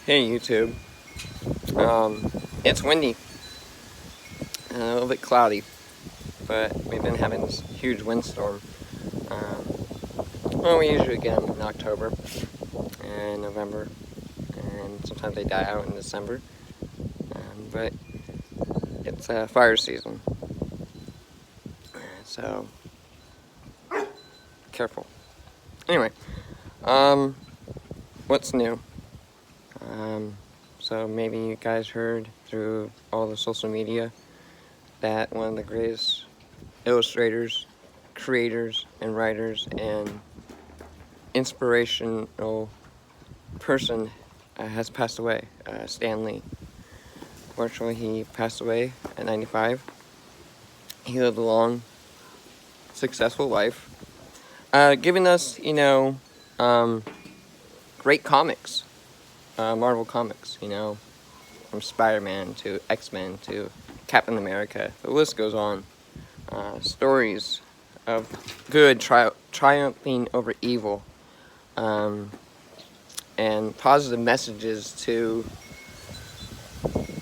Hey YouTube. It's windy and a little bit cloudy, but we've been having this huge windstorm. Well, we usually get them in October and November, and sometimes they die out in December. But it's fire season, so careful. Anyway, what's new? So maybe you guys heard through all the social media that one of the greatest illustrators, creators, and writers and inspirational person has passed away, Stan Lee. Fortunately, he passed away at 95. He lived a long, successful life, giving us, great comics, Marvel comics, from Spider-Man to X-Men to Captain America. The list goes on. Stories of good triumphing over evil, and positive messages to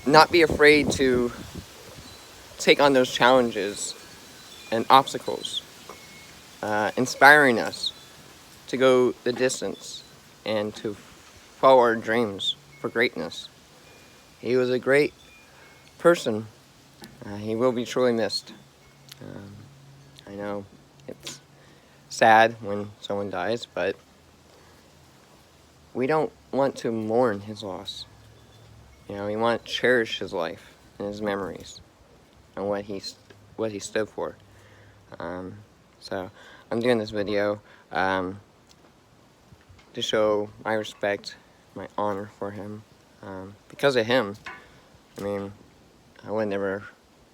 not be afraid to take on those challenges and obstacles, inspiring us to go the distance and to follow our dreams for greatness. He was a great person. He will be truly missed. I know it's sad when someone dies, but we don't want to mourn his loss. We want to cherish his life and his memories and what he stood for. So I'm doing this video to show my respect, my honor for him. Because of him, I would never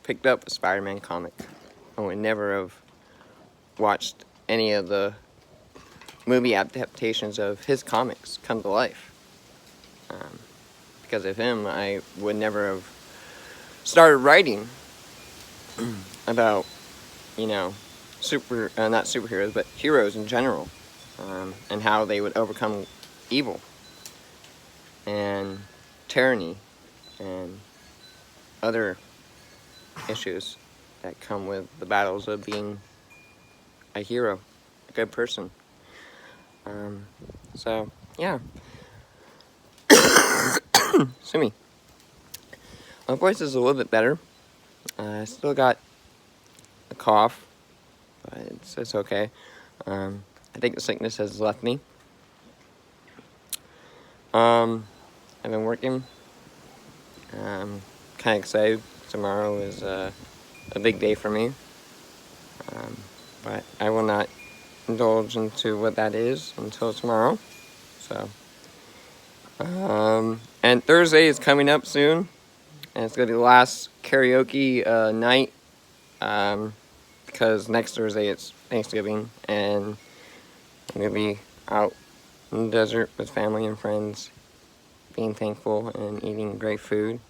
picked up a Spider-Man comic. I would never have watched any of the movie adaptations of his comics come to life. Because of him, I would never have started writing about, not superheroes, but heroes in general, and how they would overcome evil and tyranny and other issues that come with the battles of being a hero, a good person. So, yeah. Excuse me. My voice is a little bit better. I still got a cough, but it's okay. I think the sickness has left me. I've been working. I'm kind of excited. Tomorrow is a big day for me. But I will not indulge into what that is until tomorrow. So, and Thursday is coming up soon, and it's going to be the last karaoke night, because next Thursday it's Thanksgiving, and I'm going to be out in the desert with family and friends, being thankful and eating great food,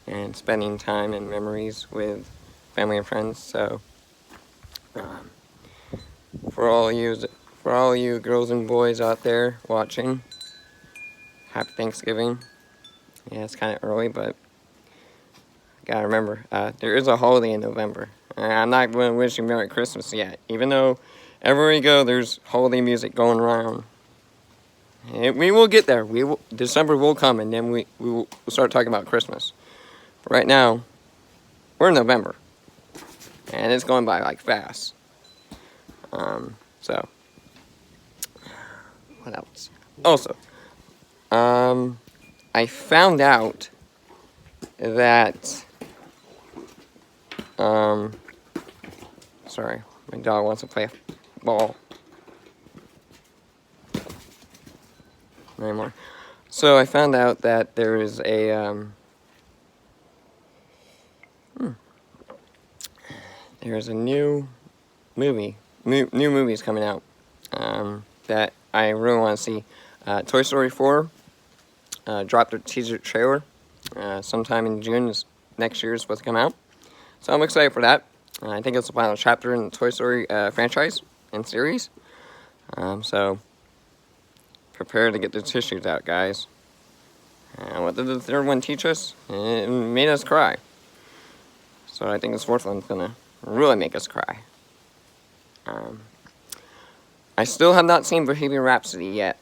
and spending time and memories with family and friends. So, for all you girls and boys out there watching, happy Thanksgiving. Yeah, it's kind of early, but gotta remember, there is a holiday in November. I'm not going to wish you Merry Christmas yet, even though everywhere you go, there's holiday music going around. And we will get there. December will come, and then we will start talking about Christmas. But right now, we're in November, and it's going by like fast. So, what else? Also, I found out that, sorry, my dog wants to play ball. Not anymore. So I found out that there is a, there's a new movie, new movies coming out, that I really want to see. Toy Story 4 dropped a teaser trailer sometime in June. Next year is supposed to come out. So I'm excited for that. I think it's the final chapter in the Toy Story franchise and series. So prepare to get the tissues out, guys. And what did the third one teach us? It made us cry. So I think this fourth one's gonna really make us cry. I still have not seen Bohemian Rhapsody yet.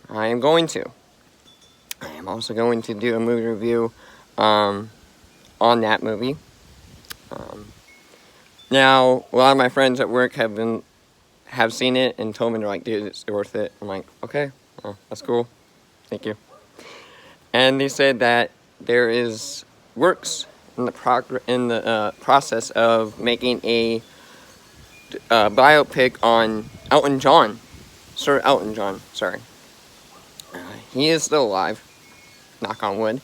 I am going to. I am also going to do a movie review on that movie. Now, a lot of my friends at work have seen it and told me, they're like, dude, it's worth it. I'm like, okay, well, that's cool. Thank you. And they said that there is works in the process of making a biopic on Elton John. Sir Elton John, sorry. He is still alive, knock on wood.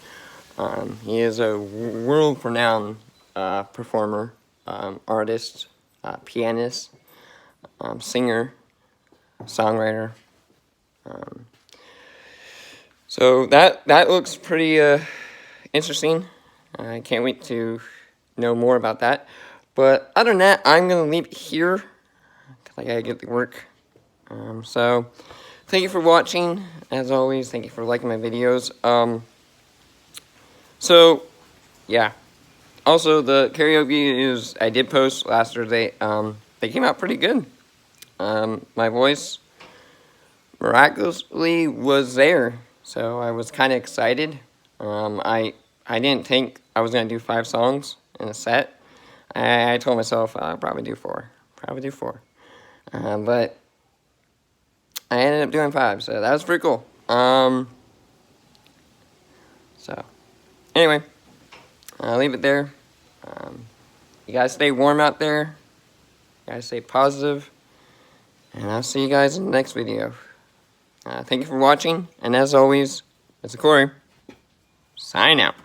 He is a world-renowned performer, artist, pianist, singer, songwriter. So that looks pretty interesting. I can't wait to know more about that. But other than that, I'm going to leave it here because I got to get to work. So thank you for watching. As always, thank you for liking my videos. So, yeah. Also, the karaoke I did post last Thursday. They came out pretty good. My voice miraculously was there. So I was kind of excited. I didn't think I was going to do 5 songs in a set. I told myself I'll probably do 4. But I ended up doing 5, so that was pretty cool. So, anyway, I'll leave it there. You guys stay warm out there. You guys stay positive. And I'll see you guys in the next video. Thank you for watching. And as always, it's Corey. Sign out.